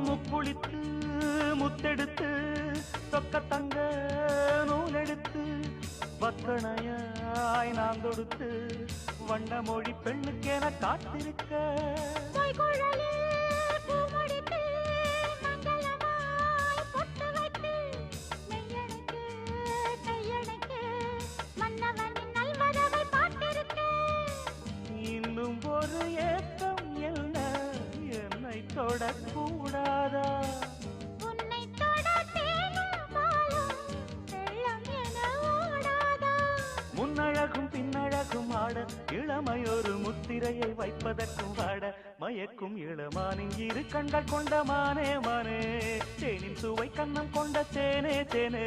முக்குளித்து முத்தெடுத்து சொக்க தங்க நூலெடுத்து வக்கணையாய் நான் தொடுத்து வண்ண மொழி பெண்ணுக்கென காத்திருக்க இன்னும் ஒரு ஏக்கம் என்ன என்னை தொடக்கூடாதா முன்னழகும் பின்னழகும் ஆட இளமையொரு முத்திரையை வைப்பதற்கும் வாட மயக்கும் இளமானின் இரு கண்கள் கொண்ட மானே மானே தேனின் சுவை கண்ணம் கொண்ட தேனே தேனே